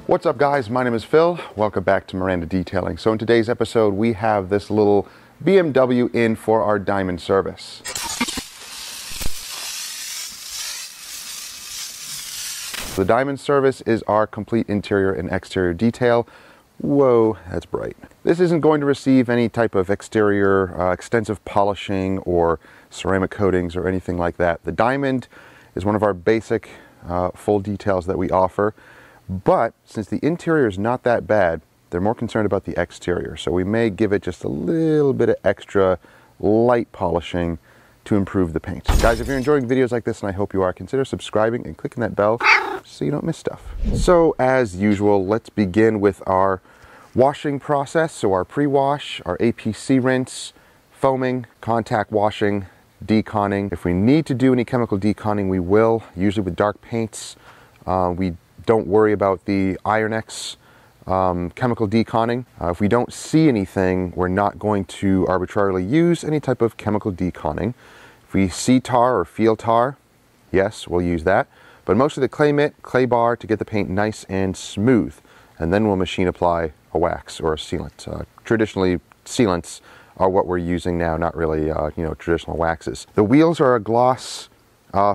What's up guys, my name is Phil. Welcome back to Miranda Detailing. So in today's episode we have this little BMW in for our diamond service. The diamond service is our complete interior and exterior detail. Whoa, that's bright. This isn't going to receive any type of exterior extensive polishing or ceramic coatings or anything like that. The diamond is one of our basic full details that we offer. But since the interior is not that bad, they're more concerned about the exterior. So we may give it just a little bit of extra light polishing to improve the paint. Guys, if you're enjoying videos like this, and I hope you are, consider subscribing and clicking that bell so you don't miss stuff. So as usual, let's begin with our washing process. So our pre-wash, our APC rinse, foaming, contact washing, deconning. If we need to do any chemical deconning, we will, usually with dark paints. We don't worry about the Iron-X chemical deconning. If we don't see anything, we're not going to arbitrarily use any type of chemical deconning. If we see tar or feel tar, yes, we'll use that. But mostly the clay mitt, clay bar to get the paint nice and smooth. And then we'll machine apply a wax or a sealant. Traditionally, sealants are what we're using now, not really traditional waxes. The wheels are a gloss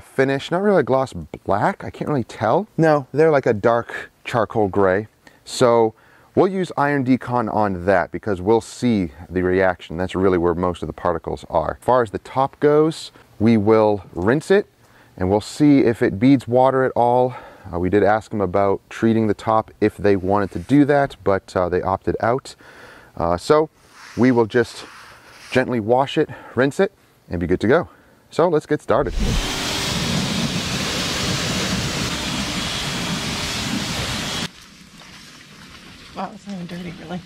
finish, not really a gloss black, I can't really tell. No, they're like a dark charcoal gray. So we'll use iron decon on that because we'll see the reaction. That's really where most of the particles are. As far as the top goes, we will rinse it and we'll see if it beads water at all. We did ask them about treating the top if they wanted to do that, but they opted out. So we will just gently wash it, rinse it, and be good to go. So let's get started. Wow, it's not even dirty, really.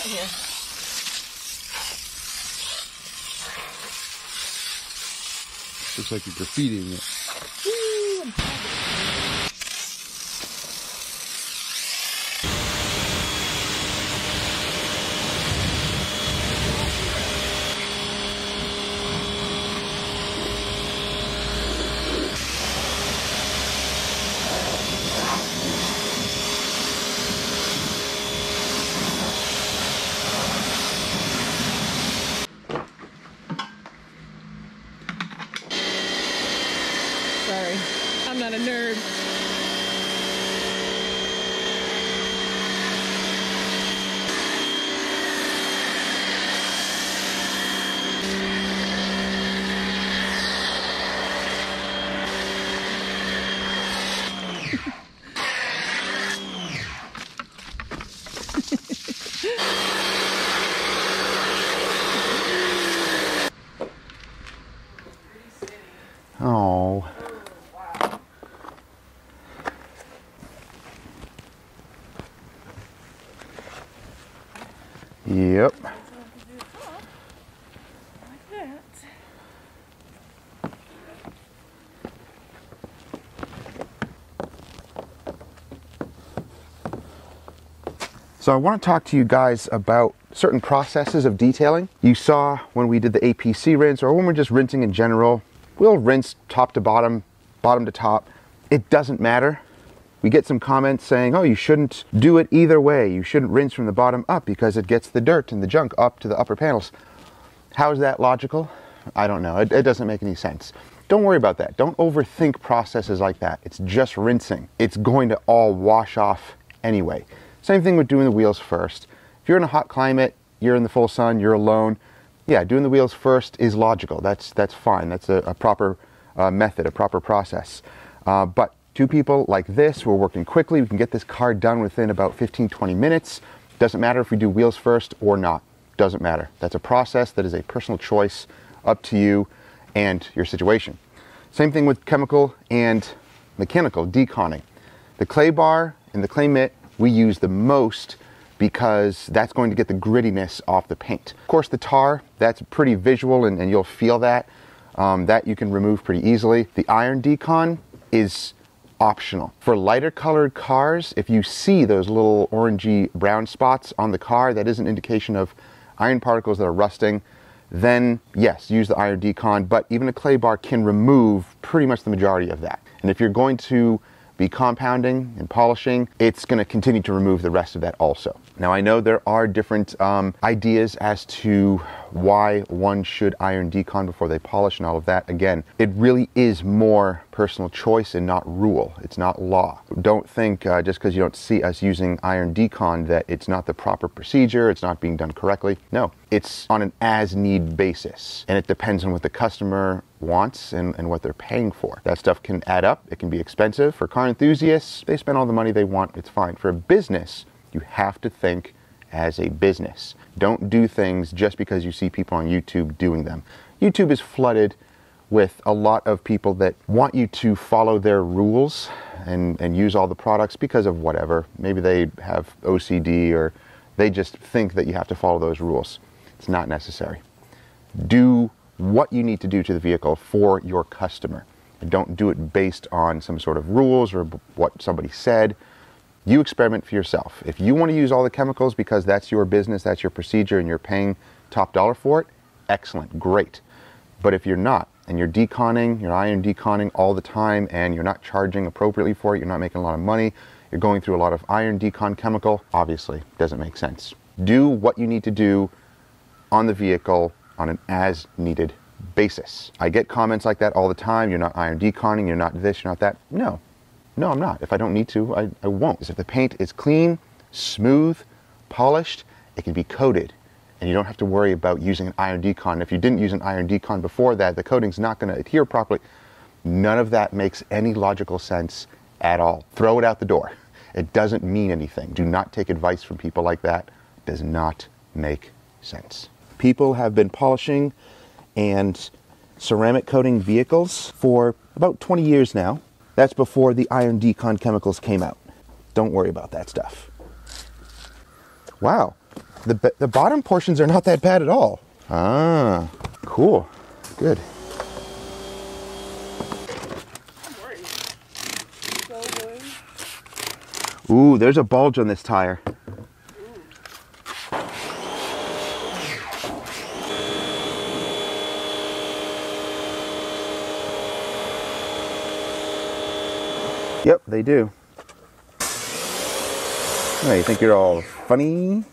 Here. Looks like you're graffitiing it. Sorry, I'm not a nerd. Oh. Yep. So I want to talk to you guys about certain processes of detailing. You saw when we did the APC rinse, or when we're just rinsing in general, we'll rinse top to bottom, bottom to top. It doesn't matter. We get some comments saying, oh, you shouldn't do it either way. You shouldn't rinse from the bottom up because it gets the dirt and the junk up to the upper panels. How is that logical? I don't know. It doesn't make any sense. Don't worry about that. Don't overthink processes like that. It's just rinsing. It's going to all wash off anyway. Same thing with doing the wheels first. If you're in a hot climate, you're in the full sun, you're alone, yeah, doing the wheels first is logical. That's fine. That's a proper method, a proper process. But two people like this, we're working quickly. We can get this car done within about 15-20 minutes. Doesn't matter if we do wheels first or not. Doesn't matter. That's a process that is a personal choice, up to you and your situation. Same thing with chemical and mechanical deconning. The clay bar and the clay mitt we use the most because that's going to get the grittiness off the paint. Of course, the tar, that's pretty visual and you'll feel that. That you can remove pretty easily. The iron decon is optional. For lighter colored cars, if you see those little orangey brown spots on the car, that is an indication of iron particles that are rusting, then yes, use the iron decon, but even a clay bar can remove pretty much the majority of that. And if you're going to be compounding and polishing, it's going to continue to remove the rest of that also. Now I know there are different ideas as to why one should iron decon before they polish and all of that. Again, it really is more personal choice and not rule. It's not law. Don't think just because you don't see us using iron decon that it's not the proper procedure, it's not being done correctly. No, it's on an as-need basis, and it depends on what the customer wants and what they're paying for. That stuff can add up. It can be expensive. For car enthusiasts, they spend all the money they want. It's fine. For a business, you have to think as a business. Don't do things just because you see people on YouTube doing them. YouTube is flooded with a lot of people that want you to follow their rules and use all the products because of whatever. Maybe they have OCD or they just think that you have to follow those rules. It's not necessary. Do what you need to do to the vehicle for your customer. And don't do it based on some sort of rules or what somebody said. You experiment for yourself. If you want to use all the chemicals because that's your business, that's your procedure, and you're paying top dollar for it, excellent, great. But if you're not, and you're deconning, you're iron deconning all the time, and you're not charging appropriately for it, you're not making a lot of money, you're going through a lot of iron decon chemical, obviously doesn't make sense. Do what you need to do on the vehicle on an as-needed basis. I get comments like that all the time. You're not iron deconning, you're not this, you're not that. No, I'm not. If I don't need to, I won't. If the paint is clean, smooth, polished, it can be coated. And you don't have to worry about using an iron decon. If you didn't use an iron decon before that, the coating's not going to adhere properly. None of that makes any logical sense at all. Throw it out the door. It doesn't mean anything. Do not take advice from people like that. It does not make sense. People have been polishing and ceramic coating vehicles for about 20 years now. That's before the iron decon chemicals came out. Don't worry about that stuff. Wow, the bottom portions are not that bad at all. Ah, cool, good. Ooh, there's a bulge on this tire. Yep, they do. Oh, you think you're all funny?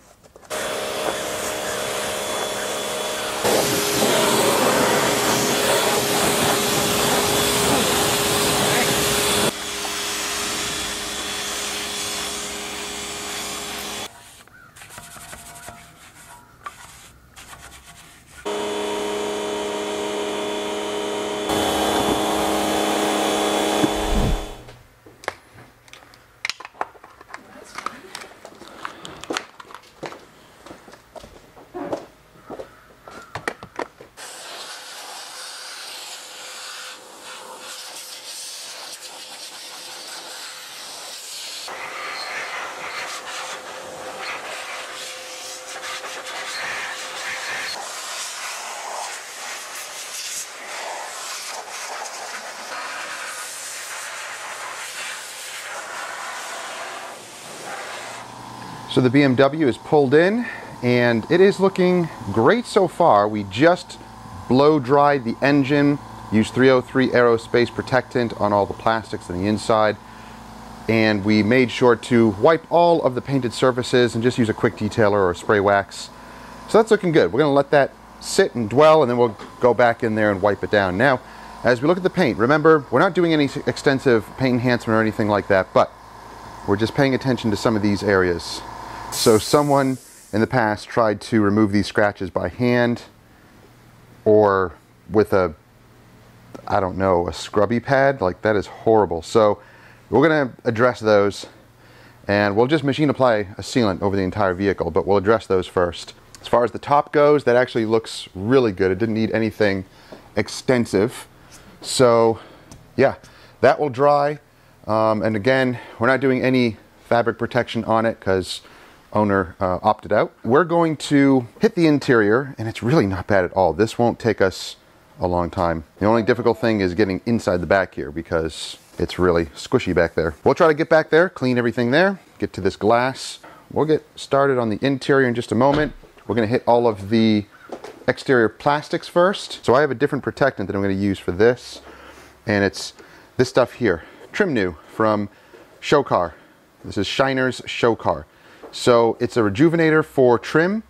So the BMW is pulled in and it is looking great so far. We just blow dried the engine, used 303 aerospace protectant on all the plastics on the inside, and we made sure to wipe all of the painted surfaces and just use a quick detailer or spray wax. So that's looking good. We're going to let that sit and dwell, and then we'll go back in there and wipe it down. Now, as we look at the paint, remember, we're not doing any extensive paint enhancement or anything like that, but we're just paying attention to some of these areas. So someone in the past tried to remove these scratches by hand or with a, I don't know, a scrubby pad. Like, that is horrible. So we're going to address those, and we'll just machine apply a sealant over the entire vehicle, but we'll address those first. As far as the top goes, that actually looks really good. It didn't need anything extensive. So yeah, that will dry. And again, we're not doing any fabric protection on it because owner opted out. We're going to hit the interior, and it's really not bad at all. This won't take us a long time. The only difficult thing is getting inside the back here because it's really squishy back there. We'll try to get back there, clean everything there, get to this glass. We'll get started on the interior in just a moment. We're going to hit all of the exterior plastics first. So I have a different protectant that I'm going to use for this, and it's this stuff here, Trim New from Show Car. This is Shiner's Show Car. So it's a rejuvenator for trim,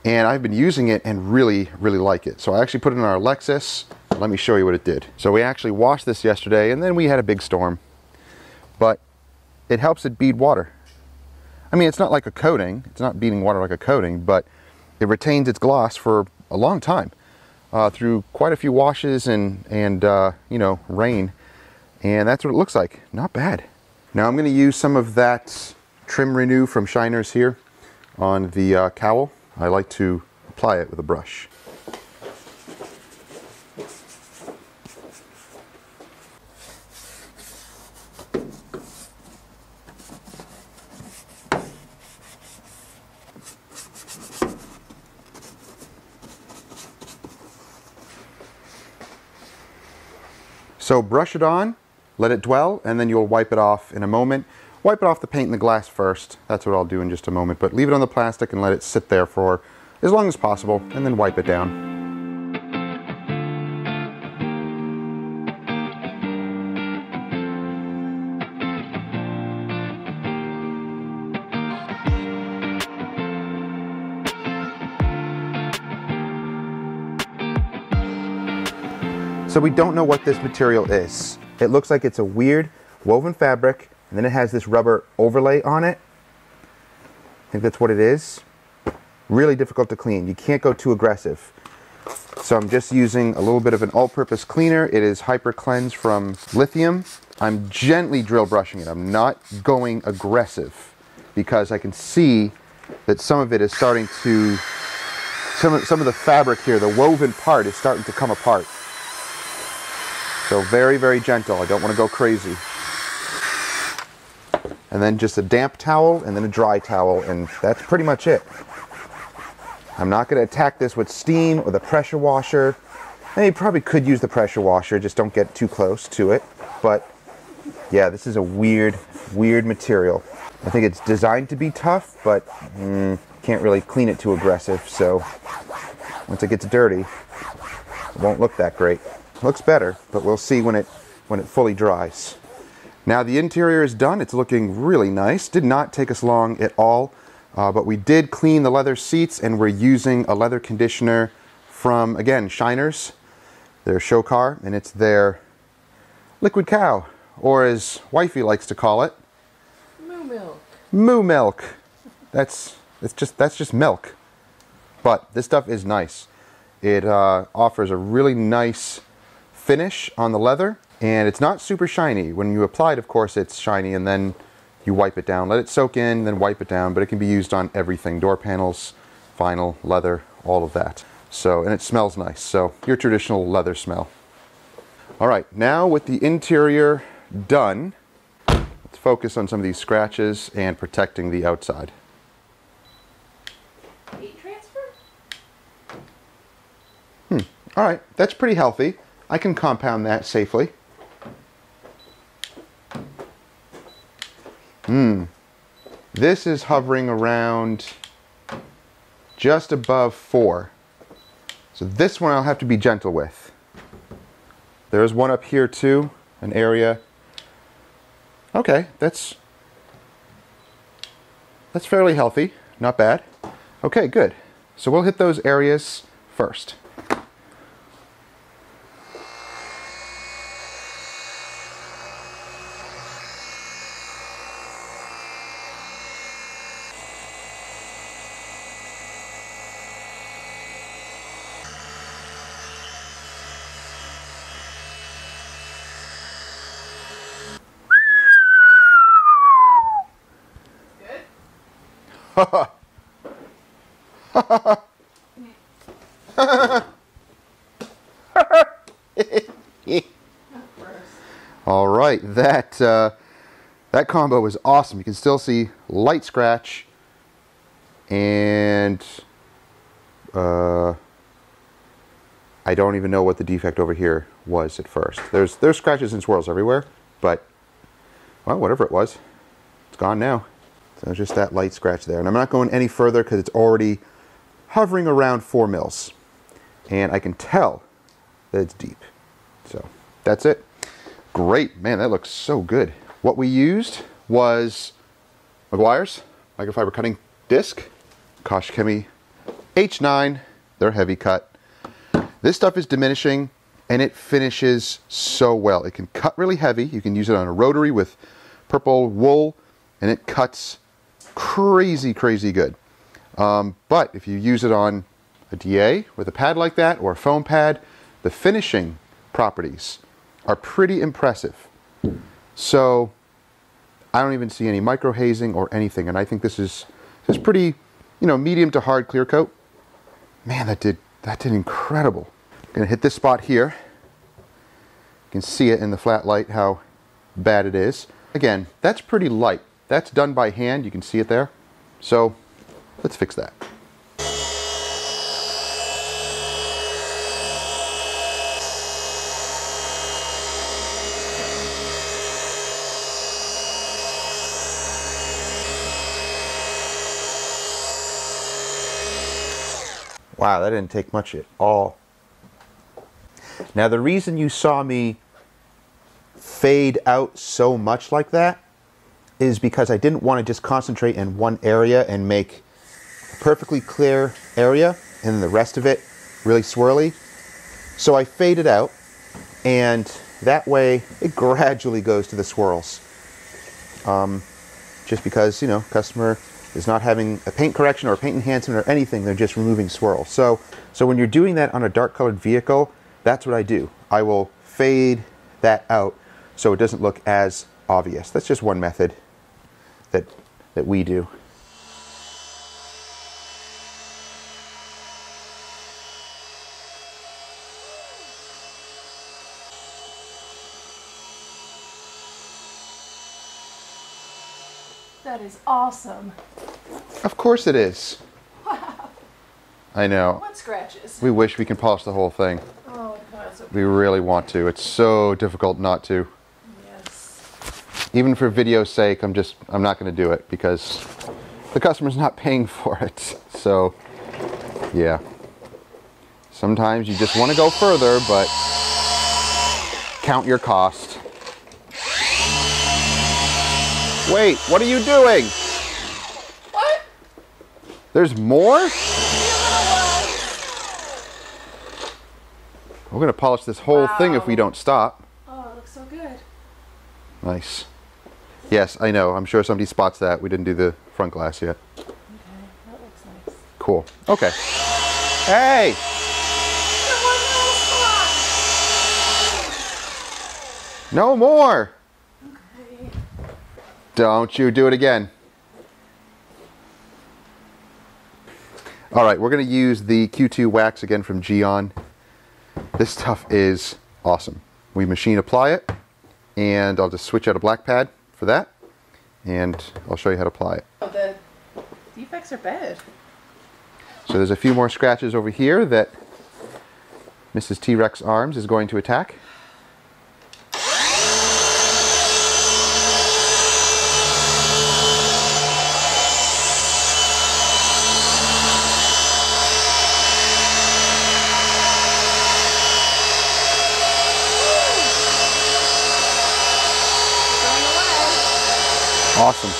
and I've been using it and really like it. So I actually put it in our Lexus. Let me show you what it did. So we actually washed this yesterday, and then we had a big storm, but it helps it bead water. I mean, it's not like a coating, it's not beading water like a coating, but it retains its gloss for a long time through quite a few washes and you know, rain, and that's what it looks like. Not bad. Now I'm going to use some of that Trim Renew from Shiner's here on the cowl. I like to apply it with a brush. So brush it on, let it dwell, and then you'll wipe it off in a moment. Wipe it off the paint and the glass first. That's what I'll do in just a moment. But leave it on the plastic and let it sit there for as long as possible, and then wipe it down. So we don't know what this material is. It looks like it's a weird woven fabric, and then it has this rubber overlay on it. I think that's what it is. Really difficult to clean. You can't go too aggressive. So I'm just using a little bit of an all-purpose cleaner. It is Hyper Cleanse from Lithium. I'm gently drill brushing it. I'm not going aggressive because I can see that some of it is starting to, some of the fabric here, the woven part is starting to come apart. So very gentle. I don't want to go crazy. And then just a damp towel and then a dry towel, and that's pretty much it. I'm not going to attack this with steam or the pressure washer. And you probably could use the pressure washer, just don't get too close to it. But yeah, this is a weird material. I think it's designed to be tough, but can't really clean it too aggressive. So once it gets dirty, it won't look that great. Looks better, but we'll see when it fully dries. Now the interior is done. It's looking really nice. Did not take us long at all, but we did clean the leather seats, and we're using a leather conditioner from, again, Shiner's, their Show Car, and it's their Liquid Cow, or as Wifey likes to call it, Moo milk. Moo milk. That's just milk. But this stuff is nice. It offers a really nice finish on the leather, and it's not super shiny. When you apply it, of course, it's shiny, and then you wipe it down. Let it soak in, then wipe it down, but it can be used on everything. Door panels, vinyl, leather, all of that. So, and it smells nice. So, your traditional leather smell. All right, now with the interior done, let's focus on some of these scratches and protecting the outside. Heat transfer? All right, that's pretty healthy. I can compound that safely. This is hovering around just above 4. So this one I'll have to be gentle with. There's one up here too, an area. Okay, that's fairly healthy, not bad. Okay, good. So we'll hit those areas first. All right, that combo was awesome. You can still see light scratch, and I don't even know what the defect over here was at first. There's scratches and swirls everywhere, but well, whatever it was, it's gone now. So just that light scratch there, and I'm not going any further because it's already hovering around 4 mils, and I can tell that it's deep. So that's it. Great, man, that looks so good. What we used was Meguiar's microfiber cutting disc, Koshchemi H9, they're heavy cut. This stuff is diminishing and it finishes so well. It can cut really heavy. You can use it on a rotary with purple wool and it cuts crazy, crazy good. But if you use it on a DA with a pad like that or a foam pad, the finishing properties are pretty impressive. So I don't even see any micro hazing or anything, and I think this is pretty, you know, medium to hard clear coat. Man, that did incredible. I'm gonna hit this spot here. You can see it in the flat light how bad it is. Again, that's pretty light. That's done by hand. You can see it there. So let's fix that. Wow, that didn't take much at all. Now the reason you saw me fade out so much like that is because I didn't want to just concentrate in one area and make a perfectly clear area and then the rest of it really swirly. So I faded out, and that way it gradually goes to the swirls. Just because, you know, customer is not having a paint correction or a paint enhancement or anything, they're just removing swirls. So when you're doing that on a dark colored vehicle, that's what I do. I will fade that out so it doesn't look as obvious. That's just one method that we do. That is awesome. Of course it is. Wow. I know. What scratches? We wish we could polish the whole thing. Oh, that's okay. We really want to. It's so difficult not to. Yes. Even for video's sake, I'm not going to do it because the customer's not paying for it. So, yeah. Sometimes you just want to go further, but count your cost. Wait, what are you doing? What? There's more? We're going to polish this whole thing if we don't stop. Oh, it looks so good. Nice. Yes, I know. I'm sure somebody spots that. We didn't do the front glass yet. Okay, that looks nice. Cool. Okay. Hey! No more! Okay. Don't you do it again. All right, we're going to use the Q2 wax again from Gyeon. This stuff is awesome. We machine apply it, and I'll just switch out a black pad for that, and I'll show you how to apply it. Oh, the defects are bad. So there's a few more scratches over here that Mrs. T-Rex Arms is going to attack. Awesome.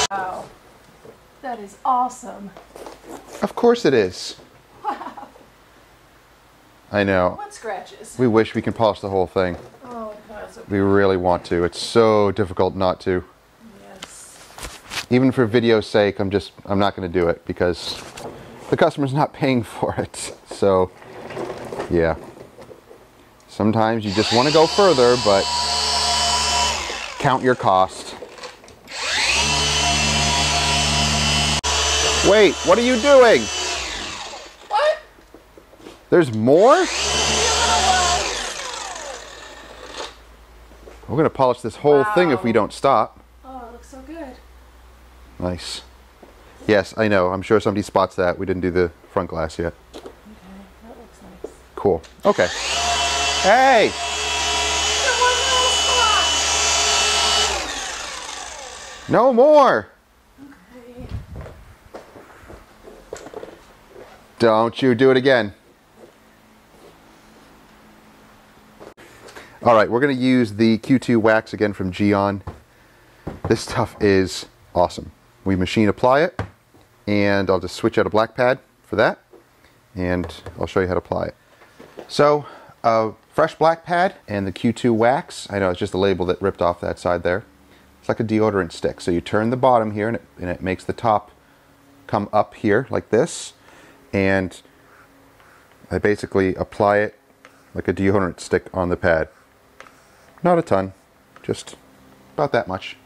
Wow. That is awesome. Of course it is. Wow. I know. What scratches? We wish we could polish the whole thing. Oh, that's okay. We really want to. It's so difficult not to. Yes. Even for video's sake, I'm not going to do it because the customer's not paying for it. So, yeah. Sometimes you just want to go further, but count your cost. Wait, what are you doing? What? There's more? We're going to polish this whole thing if we don't stop. Oh, it looks so good. Nice. Yes, I know. I'm sure somebody spots that. We didn't do the front glass yet. Okay, that looks nice. Cool. Okay. Hey! No more! Okay. Don't you do it again. Alright, we're going to use the Q2 wax again from Gyeon. This stuff is awesome. We machine apply it, and I'll just switch out a black pad for that, and I'll show you how to apply it. So, a fresh black pad and the Q2 wax. I know it's just the label that ripped off that side there. It's like a deodorant stick. So you turn the bottom here, and it makes the top come up here like this, and I basically apply it like a deodorant stick on the pad. Not a ton, just about that much.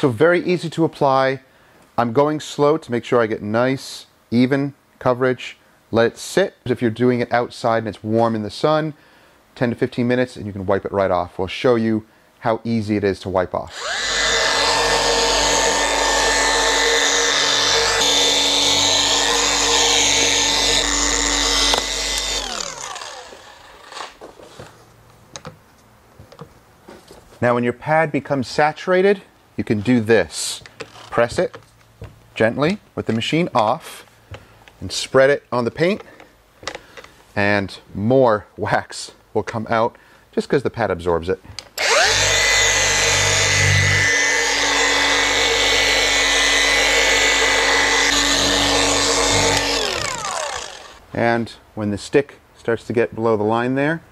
So very easy to apply. I'm going slow to make sure I get nice, even coverage. Let it sit. If you're doing it outside and it's warm in the sun, 10 to 15 minutes and you can wipe it right off. We'll show you how easy it is to wipe off. Now when your pad becomes saturated, you can do this. Press it gently with the machine off and spread it on the paint, and more wax will come out just because the pad absorbs it. And when the stick starts to get below the line there,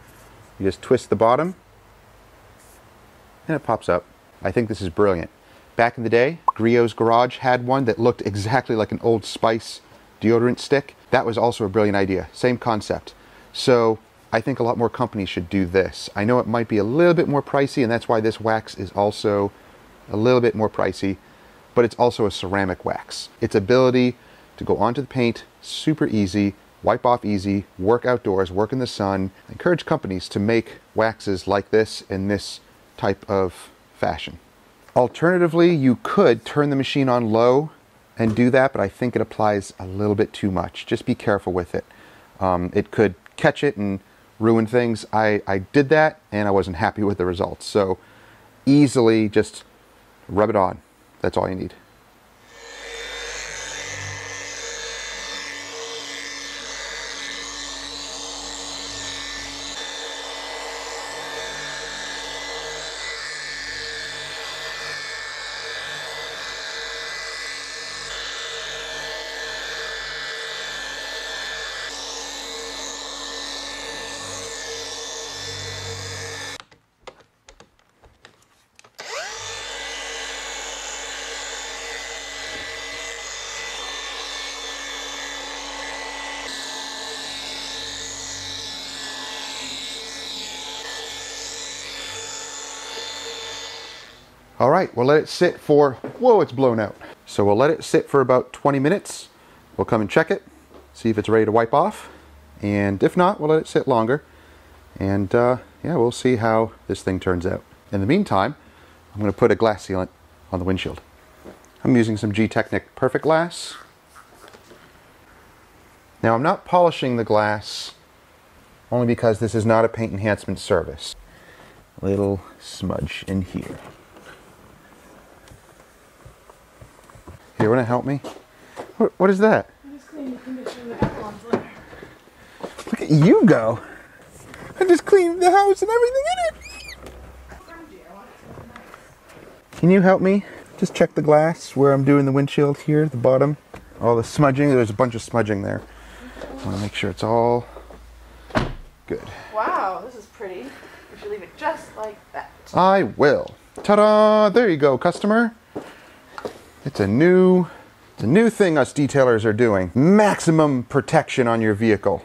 you just twist the bottom and it pops up. I think this is brilliant. Back in the day, Griot's Garage had one that looked exactly like an Old Spice deodorant stick. That was also a brilliant idea. Same concept. So I think a lot more companies should do this. I know it might be a little bit more pricey, and that's why this wax is also a little bit more pricey, but it's also a ceramic wax. Its ability to go onto the paint, super easy, wipe off easy, work outdoors, work in the sun. I encourage companies to make waxes like this in this type of fashion. Alternatively, you could turn the machine on low and do that, but I think it applies a little bit too much. Just be careful with it. It could catch it and ruin things. I did that and I wasn't happy with the results. So easily just rub it on. That's all you need. All right, we'll let it sit for, whoa, it's blown out. So we'll let it sit for about 20 minutes. We'll come and check it, see if it's ready to wipe off. And if not, we'll let it sit longer. And yeah, we'll see how this thing turns out. In the meantime, I'm gonna put a glass sealant on the windshield. I'm using some G-Technic Perfect Glass. Now I'm not polishing the glass only because this is not a paint enhancement service. Little smudge in here. Here, wanna help me? What is that? I just cleaned the conditioner that belongs there. Look, at you go. I just cleaned the house and everything in it. Can you help me? Just check the glass where I'm doing the windshield here at the bottom. All the smudging, there's a bunch of smudging there. I want to make sure it's all good. Wow, this is pretty. We should leave it just like that. I will. Ta-da! There you go, customer. It's a new thing us detailers are doing. Maximum protection on your vehicle.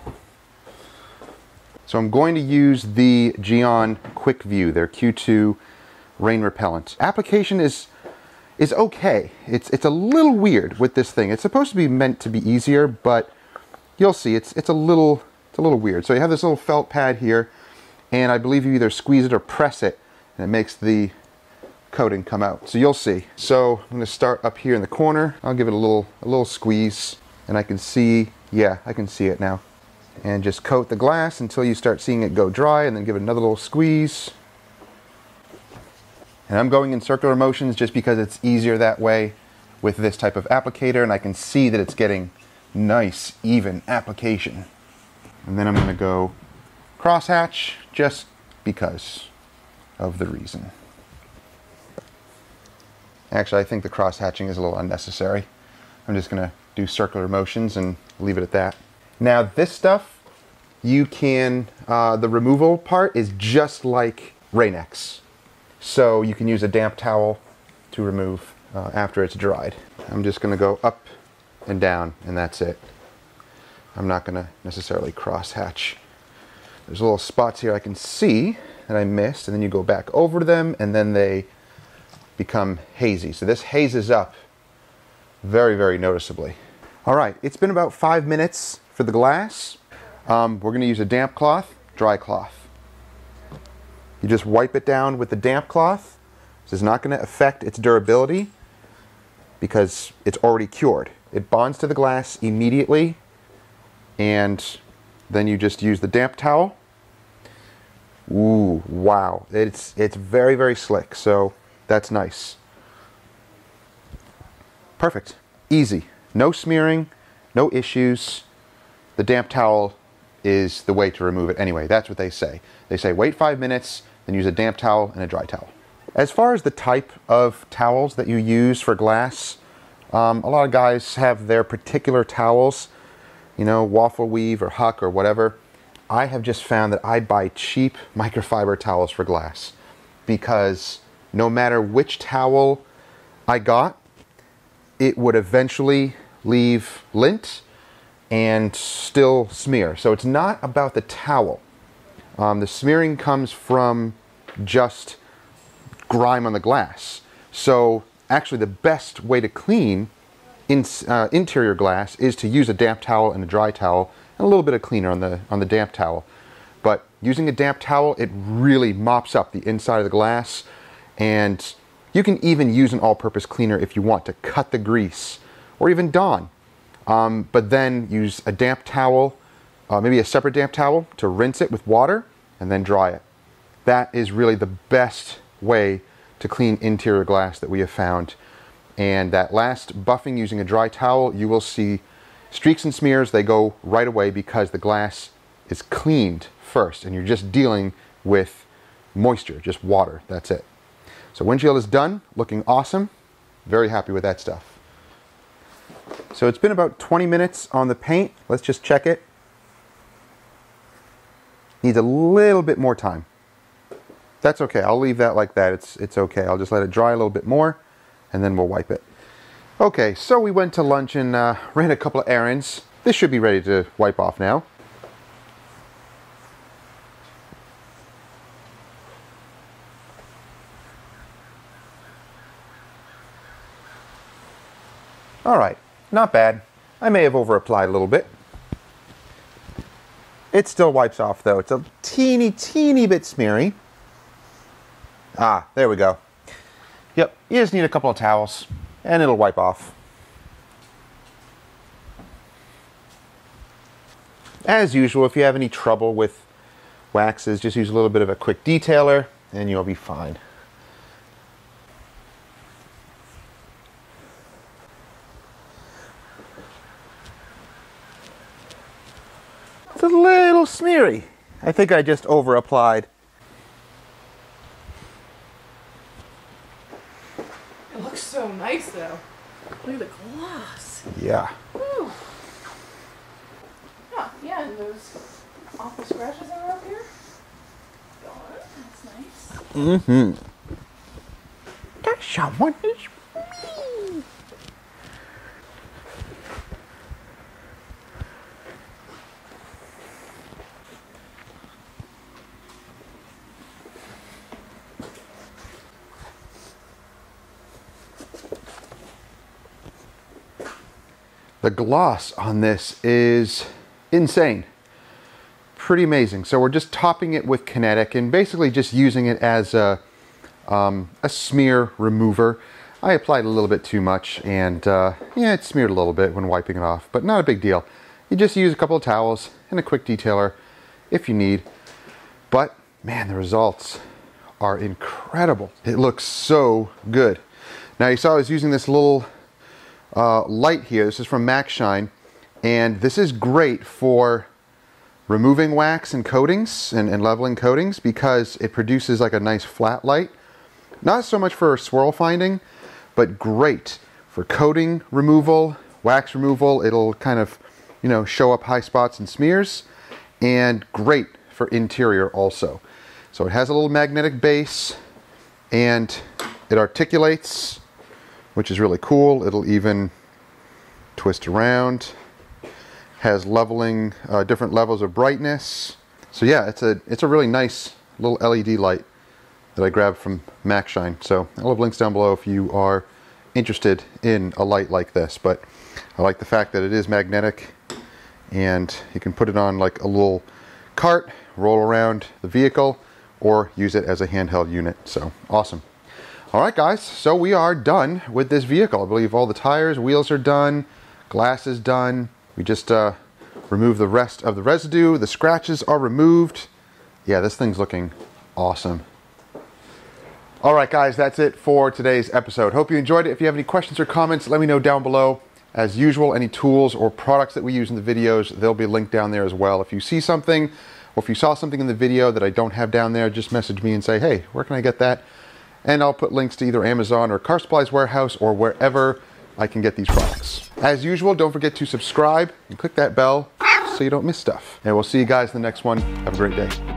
So I'm going to use the Gyeon Quick View, their Q2 rain repellent. Application is okay. It's a little weird with this thing. It's supposed to be meant to be easier, but you'll see it's a little weird. So you have this little felt pad here, and I believe you either squeeze it or press it, and it makes the coating come out. So you'll see. So I'm going to start up here in the corner. I'll give it a little squeeze, and I can see, yeah, I can see it now. And just coat the glass until you start seeing it go dry, and then give it another little squeeze. And I'm going in circular motions just because it's easier that way with this type of applicator, and I can see that it's getting nice, even application. And then I'm going to go crosshatch just because of the reason. Actually, I think the cross-hatching is a little unnecessary. I'm just going to do circular motions and leave it at that. Now this stuff, you can, the removal part is just like Rain-X. So you can use a damp towel to remove after it's dried. I'm just going to go up and down, and that's it. I'm not going to necessarily cross-hatch. There's little spots here I can see that I missed, and then you go back over them, and then they become hazy. So this hazes up very, very noticeably. All right, it's been about 5 minutes for the glass. We're going to use a damp cloth, dry cloth. You just wipe it down with the damp cloth. This is not going to affect its durability because it's already cured. It bonds to the glass immediately, and then you just use the damp towel. Ooh, wow. It's very, very slick, so that's nice. Perfect. Easy. No smearing, no issues. The damp towel is the way to remove it anyway. That's what they say. They say wait 5 minutes, then use a damp towel and a dry towel. As far as the type of towels that you use for glass, a lot of guys have their particular towels, you know, waffle weave or huck or whatever. I have just found that I buy cheap microfiber towels for glass because no matter which towel I got, it would eventually leave lint and still smear. So it's not about the towel. The smearing comes from just grime on the glass. So actually the best way to clean interior glass is to use a damp towel and a dry towel and a little bit of cleaner on the damp towel. But using a damp towel, it really mops up the inside of the glass, and you can even use an all-purpose cleaner if you want to cut the grease or even Dawn. But then use a damp towel, maybe a separate damp towel to rinse it with water and then dry it. That is really the best way to clean interior glass that we have found. And that last buffing using a dry towel, you will see streaks and smears. They go right away because the glass is cleaned first and you're just dealing with moisture, just water. That's it. So windshield is done, looking awesome. Very happy with that stuff. So it's been about 20 minutes on the paint. Let's just check it. Needs a little bit more time. That's okay, I'll leave that like that. It's okay, I'll just let it dry a little bit more and then we'll wipe it. Okay, so we went to lunch and ran a couple of errands. This should be ready to wipe off now. All right, not bad. I may have over-applied a little bit. It still wipes off though. It's a teeny bit smeary. Ah, there we go. Yep, you just need a couple of towels and it'll wipe off. As usual, if you have any trouble with waxes, just use a little bit of a quick detailer and you'll be fine. It's a little little smeary. I think I just over applied. It looks so nice though. Look at the gloss. Yeah. Woo. Oh, yeah, and those awful scratches that are up here. Gone. That's nice. Mm-hmm. That someone is me. The gloss on this is insane. Pretty amazing. So we're just topping it with Kinetic and basically just using it as a smear remover. I applied a little bit too much and yeah, it smeared a little bit when wiping it off, but not a big deal. You just use a couple of towels and a quick detailer if you need. But man, the results are incredible. It looks so good. Now you saw I was using this little light here. This is from Max Shine, and this is great for removing wax and coatings and leveling coatings because it produces like a nice flat light. Not so much for swirl finding, but great for coating removal, wax removal. It'll kind of, you know, show up high spots and smears, and great for interior also. So it has a little magnetic base and it articulates, which is really cool. It'll even twist around. Has leveling, different levels of brightness. So yeah, it's a really nice little LED light that I grabbed from Max Shine. So I'll have links down below if you are interested in a light like this. But I like the fact that it is magnetic and you can put it on like a little cart, roll around the vehicle, or use it as a handheld unit. So awesome. All right, guys, so we are done with this vehicle. I believe all the tires, wheels are done, glass is done. We just removed the rest of the residue. The scratches are removed. Yeah, this thing's looking awesome. All right, guys, that's it for today's episode. Hope you enjoyed it. If you have any questions or comments, let me know down below. As usual, any tools or products that we use in the videos, they'll be linked down there as well. If you see something, or if you saw something in the video that I don't have down there, just message me and say, hey, where can I get that? And I'll put links to either Amazon or Car Supplies Warehouse or wherever I can get these products. As usual, don't forget to subscribe and click that bell so you don't miss stuff. And we'll see you guys in the next one. Have a great day.